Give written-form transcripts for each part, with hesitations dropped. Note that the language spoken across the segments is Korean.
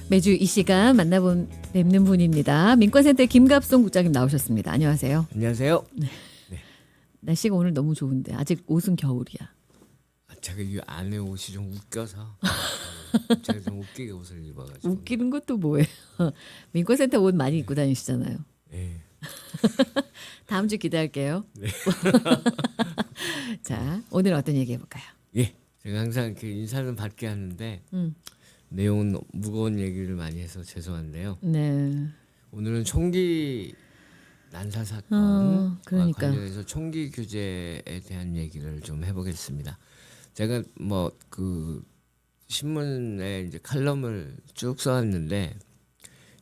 매주 이 시간 뵙는 분입니다. 민권센터 김갑송 국장님 나오셨습니다. 안녕하세요. 안녕하세요. 날씨가 오늘 너무 좋은데 아직 옷은 겨울이야. 제가 이 안에 옷이 좀 웃겨서 제가 좀 웃기게 옷을 입어가지고. 웃기는 것도 뭐예요? 민권센터 옷 많이 입고 다니시잖아요. 네. 다음 주 기대할게요. 네. 자, 오늘 어떤 얘기 해볼까요? 예, 제가 항상 이렇게 인사는 받게 하는데 내용은 무거운 얘기를 많이 해서 죄송한데요. 네. 오늘은 총기 난사 사건과 그러니까. 관련해서 총기 규제에 대한 얘기를 좀 해보겠습니다. 제가 뭐 그 신문에 이제 칼럼을 쭉 써왔는데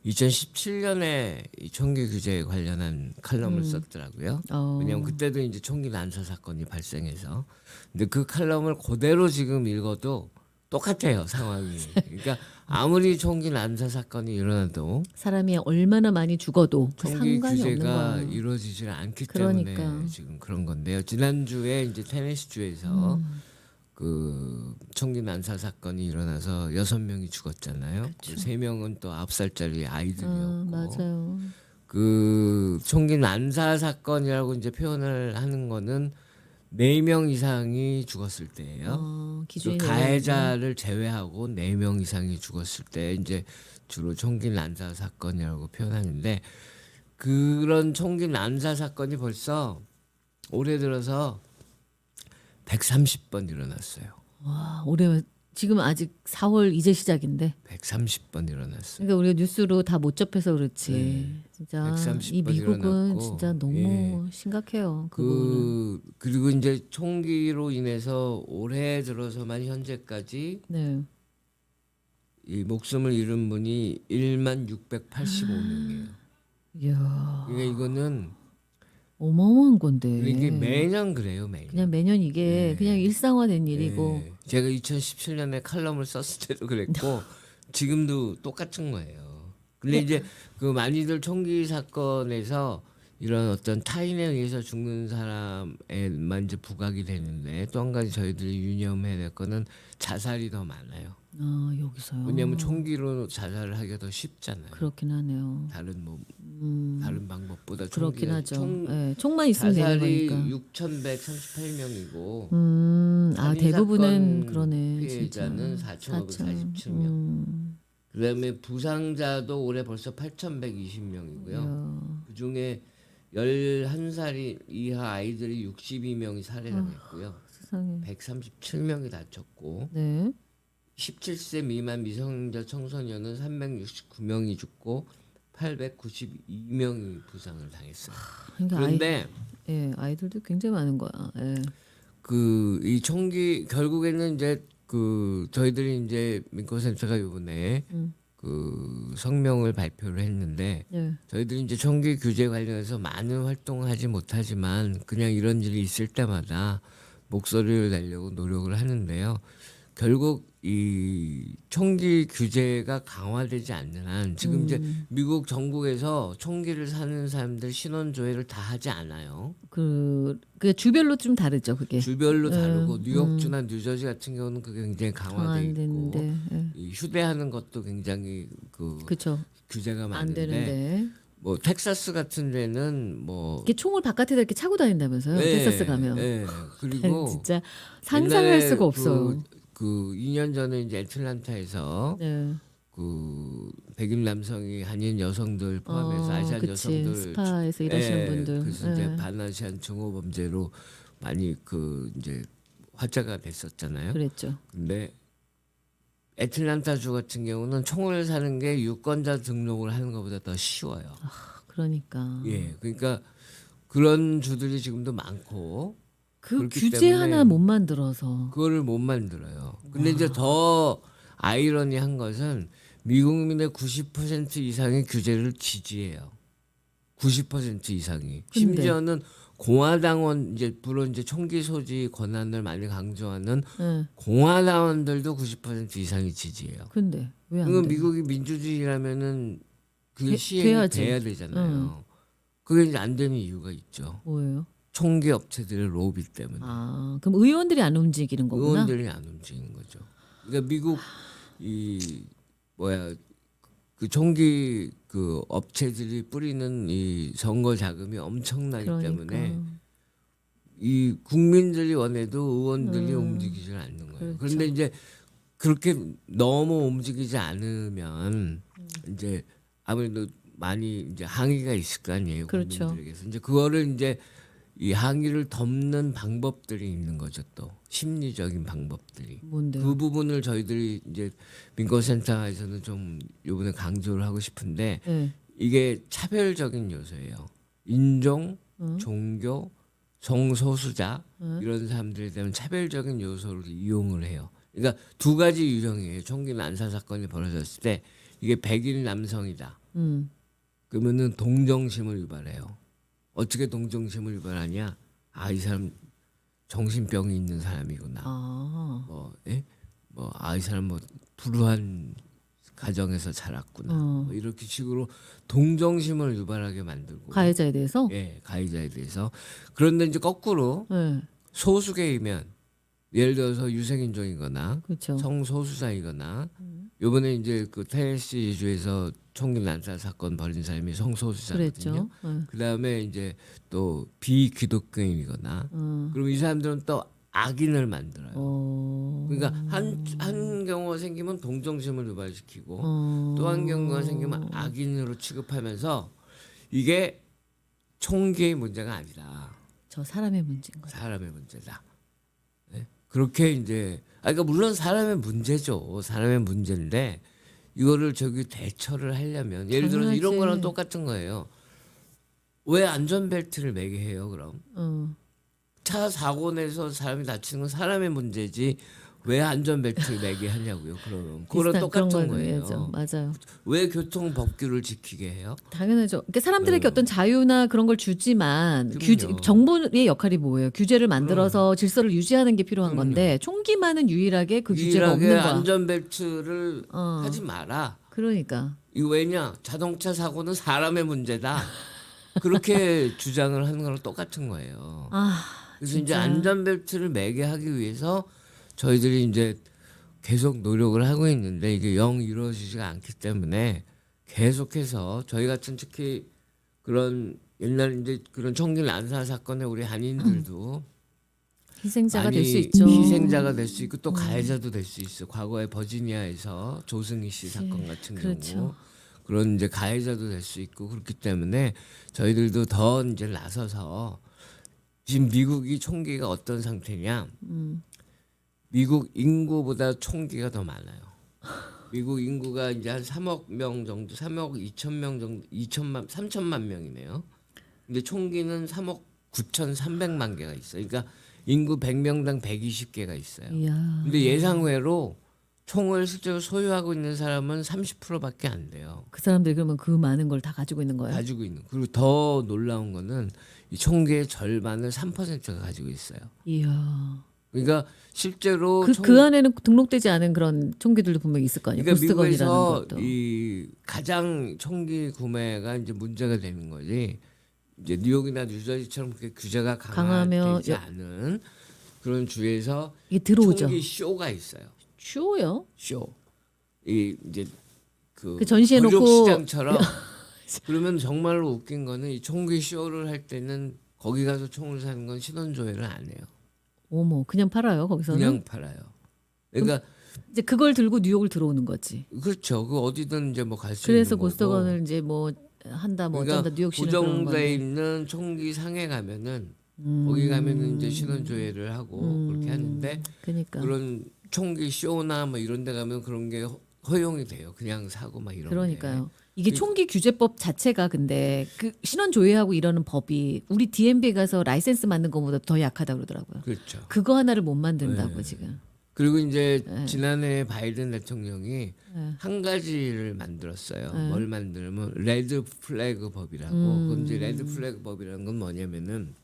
2017년에 이 총기 규제에 관련한 칼럼을 썼더라고요. 왜냐하면 그때도 이제 총기 난사 사건이 발생해서, 근데 그 칼럼을 그대로 지금 읽어도 똑같아요, 상황이. 그러니까 아무리 총기 난사 사건이 일어나도 사람이 얼마나 많이 죽어도 총기 상관이 없는 규제가 거야. 이루어지질 않기 그러니까. 때문에 지금 그런 건데요. 지난주에 이제 테네시주에서 그 총기 난사 사건이 일어나서 6명이 죽었잖아요. 그 3명은 또 9살짜리 아이들이었고. 맞아요. 그 총기 난사 사건이라고 이제 표현을 하는 거는 4명 이상이 죽었을 때예요. 기준이 그 가해자를 제외하고 4명 이상이 죽었을 때 이제 주로 총기 난사 사건이라고 표현하는데, 그런 총기 난사 사건이 벌써 올해 들어서 130번 일어났어요. 와, 올해 지금 아직 4월 이제 시작인데. 130번 일어났어요. 그러니까 우리가 뉴스로 다 못 접해서 그렇지. 네. 진짜 130번 이 미국은 일어났고, 진짜 너무 예. 심각해요. 그거는. 그리고 이제 총기로 인해서 올해 들어서만 현재까지 네. 이 목숨을 잃은 분이 1만 685명이에요. 이야, 그러니까 이거는 어마어마한 건데. 이게 매년 그래요, 매년. 그냥 매년 이게 네. 그냥 일상화된 일이고. 네. 제가 2017년에 칼럼을 썼을 때도 그랬고 지금도 똑같은 거예요. 근데 이제 그 많이들 총기 사건에서 이런 어떤 타인에 의해서 죽는 사람에만 이제 부각이 되는데, 또 한 가지 저희들이 유념해야 될 거는 자살이 더 많아요. 여기서요. 왜냐하면 총기로 자살을 하기가 더 쉽잖아요. 그렇긴 하네요. 다른 방법보다 그렇긴 총기가 하죠. 네, 총만 있으면 되는 자살이 거니까. 6,138명이고 대부분은 그러네. 피해자는 진짜. 4,547명. 그다음에 부상자도 올해 벌써 8,120명이고요. 그중에 11살 이하 아이들이 62명이 살해당했고요. 세상에. 137명이 다쳤고, 네. 17세 미만 미성년자 청소년은 369명이 죽고 892명이 부상을 당했어요. 그러니까 그런데 아이들도 굉장히 많은 거야. 예. 그 이 총기 결국에는 이제 그 저희들이 이제 민권센터가 이번에 그 성명을 발표를 했는데, 예. 저희들이 이제 총기 규제 관련해서 많은 활동을 하지 못하지만 그냥 이런 일이 있을 때마다 목소리를 내려고 노력을 하는데요. 결국 이 총기 규제가 강화되지 않는 한, 지금 이제 미국 전국에서 총기를 사는 사람들 신원 조회를 다 하지 않아요. 그 주별로 좀 다르죠, 그게. 주별로 다르고 뉴욕주나 뉴저지 같은 경우는 그게 굉장히 강화돼 있고, 강화되는데, 예. 이 휴대하는 것도 굉장히 그렇죠. 규제가 안 많은데, 되는데. 뭐 텍사스 같은 데는 뭐 이게 총을 바깥에다 이렇게 차고 다닌다면서요. 텍사스 가면. 그리고 진짜 상상할 옛날에 수가 없어요. 그 2년 전에 이제 애틀란타에서 네. 그 백인 남성이 한인 여성들 포함해서 아시안 그치. 여성들 스파에서 일하시는 분들. 그래서 이제 반아시안 증오 범죄로 많이 그 이제 화제가 됐었잖아요. 그랬죠. 근데 애틀란타주 같은 경우는 총을 사는 게 유권자 등록을 하는 것보다 더 쉬워요. 그러니까. 예, 그러니까 그런 주들이 지금도 많고, 그 그렇기 규제 때문에 하나 못 만들어서. 그거를 못 만들어요. 근데 이제 더 아이러니한 것은 미국민의 90% 이상이 규제를 지지해요. 90% 이상이. 심지어는 공화당원, 이제 물론 이제 총기 소지 권한을 많이 강조하는 네. 공화당원들도 90% 이상이 지지해요. 근데 왜 안 그건 돼? 미국이 민주주의라면 그게 시행이 돼야지. 돼야 되잖아요. 그게 이제 안 되는 이유가 있죠. 뭐예요? 총기 업체들의 로비 때문에. 그럼 의원들이 안 움직이는 거구나. 의원들이 안 움직이는 거죠. 그러니까 미국 이 그 총기 그 업체들이 뿌리는 이 선거 자금이 엄청나기 그러니까. 때문에 이 국민들이 원해도 의원들이 움직이질 않는 거예요. 그렇죠. 그런데 이제 그렇게 너무 움직이지 않으면 이제 아무래도 많이 이제 항의가 있을 거 아니에요. 그렇죠. 국민들에게서 이제 그거를 이제 이 항의를 덮는 방법들이 있는 거죠. 또 심리적인 방법들이. 뭔데요? 그 부분을 저희들이 이제 민권센터에서는 좀 이번에 강조를 하고 싶은데 네. 이게 차별적인 요소예요. 인종, 종교, 성소수자 이런 사람들에 대한 차별적인 요소를 이용을 해요. 그러니까 두 가지 유형이에요. 총기 난사 사건이 벌어졌을 때 이게 백인 남성이다. 그러면은 동정심을 유발해요. 어떻게 동정심을 유발하냐? 아, 이 사람 정신병이 있는 사람이구나. 아. 이 사람 뭐 불우한 가정에서 자랐구나. 뭐 이렇게 식으로 동정심을 유발하게 만들고. 가해자에 대해서? 예, 가해자에 대해서. 그런데 이제 거꾸로 네. 소수계이면 예를 들어서 유색인종이거나 그렇죠. 성소수자이거나 요번에 이제 그 테네시주에서 총기 난사 사건 벌인 사람이 성소수자거든요. 그랬죠. 네. 그다음에 이제 또 비기독교인이거나 그럼 이 사람들은 또 악인을 만들어요. 그러니까 한 경우가 생기면 동정심을 유발시키고 또 한 경우가 생기면 악인으로 취급하면서 이게 총기의 문제가 아니다. 저 사람의 문제인 거죠. 사람의 문제다. 네? 그렇게 이제 그러니까 물론 사람의 문제죠. 사람의 문제인데 이거를 저기 대처를 하려면 예를 들어서 당연하지. 이런 거랑 똑같은 거예요. 왜 안전벨트를 매게 해요? 그럼 차 사고 내서 사람이 다치는 건 사람의 문제지 왜 안전벨트를 매게 하냐고요. 그럼 그거랑 비슷한 그런 똑같은 걸 거예요. 위해서. 맞아요. 왜 교통 법규를 지키게 해요? 당연하죠. 그러니까 사람들에게 어떤 자유나 그런 걸 주지만 그럼요. 정부의 역할이 뭐예요? 규제를 만들어서 질서를 유지하는 게 필요한 건데 총기만은 유일하게 그 규제가 유일하게 없는 거야. 안전벨트를 하지 마라. 그러니까. 이거 왜냐? 자동차 사고는 사람의 문제다. 그렇게 주장을 하는 거랑 똑같은 거예요. 그래서 이제 안전벨트를 매게 하기 위해서 저희들이 이제 계속 노력을 하고 있는데 이게 영 이루어지지가 않기 때문에 계속해서 저희 같은 특히 그런 옛날 이제 그런 총기 난사 사건에 우리 한인들도 희생자가 많이 될 수 있죠. 희생자가 될 수 있고 또 가해자도 될 수 있어. 과거에 버지니아에서 조승희 씨 사건 같은 그렇죠. 경우 그런 이제 가해자도 될 수 있고 그렇기 때문에 저희들도 더 이제 나서서 지금 미국이 총기가 어떤 상태냐? 미국 인구보다 총기가 더 많아요. 미국 인구가 이제 한 3억 명 정도, 3억 2천 명 정도, 3천만 명이네요. 근데 총기는 3억 9,300만 개가 있어요. 그러니까 인구 100명당 120개가 있어요. 이야. 근데 예상외로 총을 실제로 소유하고 있는 사람은 30%밖에 안 돼요. 그 사람들이 그러면 그 많은 걸 다 가지고 있는 거예요. 가지고 있는. 그리고 더 놀라운 거는 이 총기의 절반을 3%가 가지고 있어요. 이야. 그러니까 실제로 그 안에는 등록되지 않은 그런 총기들도 분명히 있을 거 아니에요. 그러니까 보스건이라는 미국에서 것도. 이 가장 총기 구매가 이제 문제가 되는 거지. 이제 뉴욕이나 뉴저지처럼 그렇게 규제가 강하면 강화되지 않은 그런 주에서 이게 들어오죠. 총기 쇼가 있어요. 쇼요? 쇼. 이 이제 그 전시해 놓고 시장처럼. 그러면 정말로 웃긴 거는 이 총기 쇼를 할 때는 거기 가서 총을 사는 건 신원 조회를 안 해요. 어머, 그냥 팔아요 거기서는? 그냥 팔아요. 그러니까 이제 그걸 들고 뉴욕을 들어오는 거지. 그렇죠. 그 어디든 이제 뭐 갈 수 있는 그래서 거고. 고스톱건을 이제 뭐 한다 뭐 그러니까 어쩐다 뉴욕시는 그런 고정돼 건데. 있는 총기 상에 가면은 거기 가면은 이제 신원 조회를 하고 그렇게 하는데 그러니까. 그런 총기 쇼나 뭐 이런 데 가면 그런 게 허용이 돼요. 그냥 사고 막 이런 그러니까요. 게. 이게 총기 규제법 자체가 근데 그 신원 조회하고 이러는 법이 우리 DMV 가서 라이센스 만든 것보다 더 약하다 그러더라고요. 그렇죠. 그거 하나를 못 만든다고 지금. 그리고 이제 네. 지난해 바이든 대통령이 한 가지를 만들었어요. 뭘 만들면 레드 플래그 법이라고. 그럼 이제 레드 플래그 법이라는 건 뭐냐면은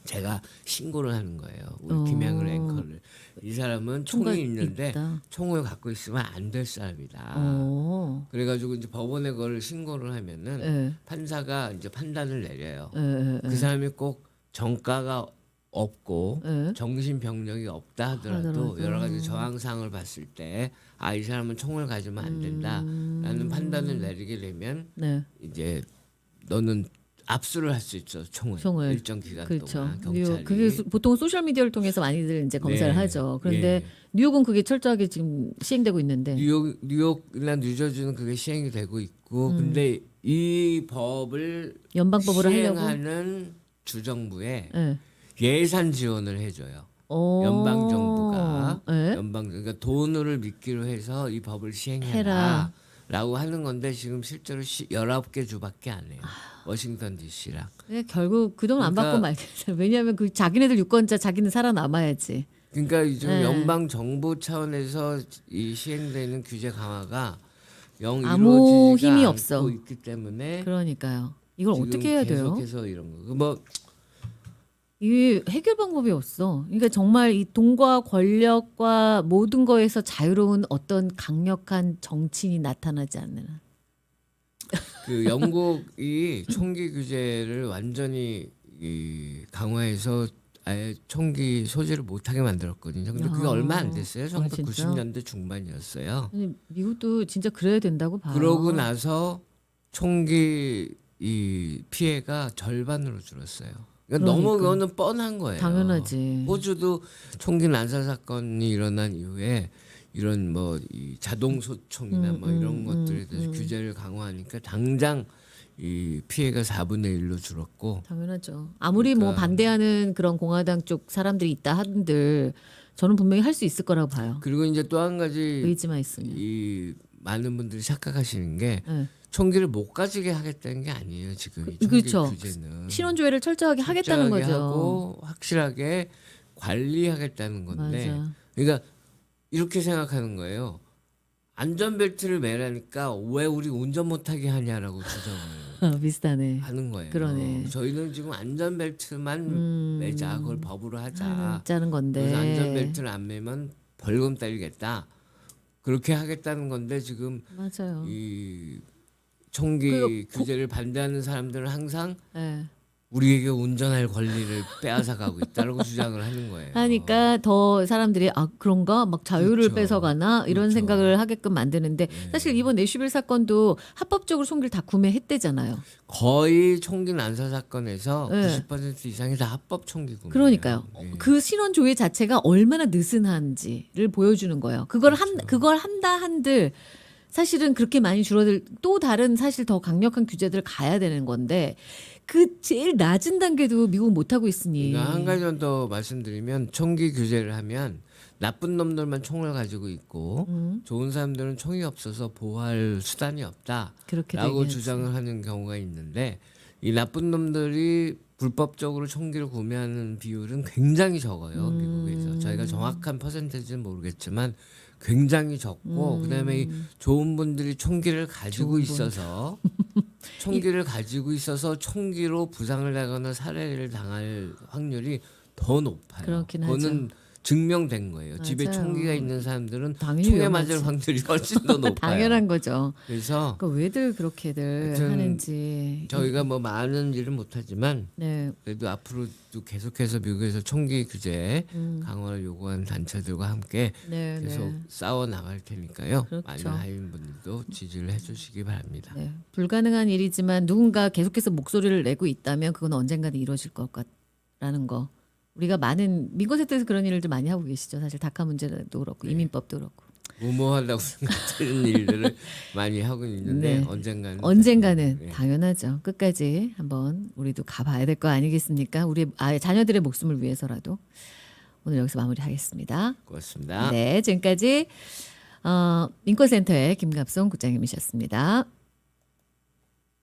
제가 신고를 하는 거예요. 우리 김양을 앵커를. 이 사람은 총각 총이 있는데 있다. 총을 갖고 있으면 안 될 사람이다. 그래가지고 이제 법원에 그걸 신고를 하면은 예. 판사가 이제 판단을 내려요. 예, 예, 그 사람이 꼭 정가가 없고 예. 정신 병력이 없다 하더라도 하더라도. 여러 가지 저항상을 봤을 때 이 사람은 총을 가지면 안 된다라는 판단을 내리게 되면 네. 이제 너는 압수를 할 수 있어 총을 총을. 일정 기간 그렇죠. 동안 뉴욕 경찰이. 그게 보통 소셜 미디어를 통해서 많이들 이제 검사를 네. 하죠. 그런데 예. 뉴욕은 그게 철저하게 지금 시행되고 있는데. 뉴욕이나 뉴저지는 그게 시행이 되고 있고 근데 이 법을 연방법으로 하려고. 시행하는 주정부에 예. 예산 지원을 해줘요. 어. 연방 정부가 예? 그러니까 돈을 미끼로 해서 이 법을 시행해라라고 하는 건데 지금 실제로 19개 주밖에 안 해요. 워싱턴 D.C.랑. 네, 결국 그 돈 안 그러니까- 받고 말겠어요. 왜냐하면 그 자기네들 유권자 자기는 살아남아야지. 그러니까 지금 네. 연방 정부 차원에서 이 시행되는 규제 강화가 영 아무 이루어지지가 힘이 않고 없어. 있기 때문에 그러니까요. 이걸 지금 어떻게 해야 돼요? 계속해서 이런 거. 뭐 이 해결 방법이 없어. 그러니까 정말 이 돈과 권력과 모든 거에서 자유로운 어떤 강력한 정치인이 나타나지 않는 한. 그 영국이 총기 규제를 완전히 강화해서 아예 총기 소지를 못하게 만들었거든요. 근데 그게 아. 얼마 안 됐어요. 진짜? 1990년대 중반이었어요. 아니, 미국도 진짜 그래야 된다고 봐요. 그러고 나서 총기 이 피해가 절반으로 줄었어요. 그러니까 너무 그러니까. 그거는 뻔한 거예요. 당연하지. 호주도 총기 난사 사건이 일어난 이후에 이런 뭐 이 자동 소총이나 뭐 이런 것들에 대해서 규제를 강화하니까 당장 이 피해가 4분의 1로 줄었고 당연하죠. 아무리 뭐 그러니까. 반대하는 그런 공화당 쪽 사람들이 있다 한들 저는 분명히 할 수 있을 거라고 봐요. 그리고 이제 또 한 가지 의지만 있으면. 이 많은 분들이 착각하시는 게 네. 총기를 못 가지게 하겠다는 게 아니에요. 지금 이 총기 그렇죠. 규제는 신원조회를 철저하게 하겠다는 철저하게 거죠. 하고 확실하게 관리하겠다는 건데 맞아. 그러니까 이렇게 생각하는 거예요. 안전벨트를 매라니까 왜 우리 운전 못하게 하냐라고 주장을 비슷하네. 하는 거예요. 그러네. 저희는 지금 안전벨트만 매자 그걸 법으로 하자. 짜는 건데. 그래서 안전벨트를 안 매면 벌금 때리겠다. 그렇게 하겠다는 건데 지금 맞아요. 이 총기 그리고 규제를 반대하는 사람들은 항상 네. 우리에게 운전할 권리를 빼앗아 가고 있다라고 주장을 하는 거예요. 하니까 더 사람들이 그런가 막 자유를 그렇죠. 뺏어가나 이런 그렇죠. 생각을 하게끔 만드는데 사실 이번 내슈빌 사건도 합법적으로 총기를 다 구매했대잖아요. 거의 총기 난사 사건에서 네. 90% 이상이 다 합법 총기 구매. 그러니까요. 예. 그 신원 조회 자체가 얼마나 느슨한지를 보여주는 거예요. 그걸 한다 한들 사실은 그렇게 많이 줄어들 또 다른 사실 더 강력한 규제들을 가야 되는 건데 그 제일 낮은 단계도 미국 못 하고 있으니. 그러니까 한 가지 더 말씀드리면 총기 규제를 하면 나쁜 놈들만 총을 가지고 있고 좋은 사람들은 총이 없어서 보호할 수단이 그렇게 없다라고 되긴 주장을 하는 경우가 있는데 이 나쁜 놈들이 불법적으로 총기를 구매하는 비율은 굉장히 적어요. 미국에서 저희가 정확한 퍼센테이지는 모르겠지만 굉장히 적고 그다음에 이 좋은 분들이 총기를 가지고 있어서 총기를 가지고 있어서 총기로 부상을 당하거나 살해를 당할 확률이 더 높아요. 그렇긴 그거는 증명된 거예요. 집에 맞아요. 총기가 있는 사람들은 당연히 총에 위험하지. 맞을 확률이 훨씬 더 높아요. 당연한 거죠. 그래서 그 왜들 그렇게들 하여튼 하는지. 저희가 뭐 많은 일은 못하지만 네. 그래도 앞으로도 계속해서 미국에서 총기 규제 강화를 요구하는 단체들과 함께 네, 계속 네. 싸워 나갈 테니까요. 그렇죠. 많은 하인분들도 지지를 해주시기 바랍니다. 네. 불가능한 일이지만 누군가 계속해서 목소리를 내고 있다면 그건 언젠가는 이루어질 것 같라는 거. 우리가 많은 민권세트에서 그런 일을 좀 많이 하고 계시죠. 사실 다카 문제도 그렇고 네. 이민법도 그렇고. 무모하다고 생각되는 일들을 많이 하고 있는데 네. 언젠가는 네. 당연하죠. 끝까지 한번 우리도 가봐야 될 거 아니겠습니까? 우리 자녀들의 목숨을 위해서라도. 오늘 여기서 마무리하겠습니다. 고맙습니다. 네, 지금까지 민권센터의 김갑송 국장님이셨습니다.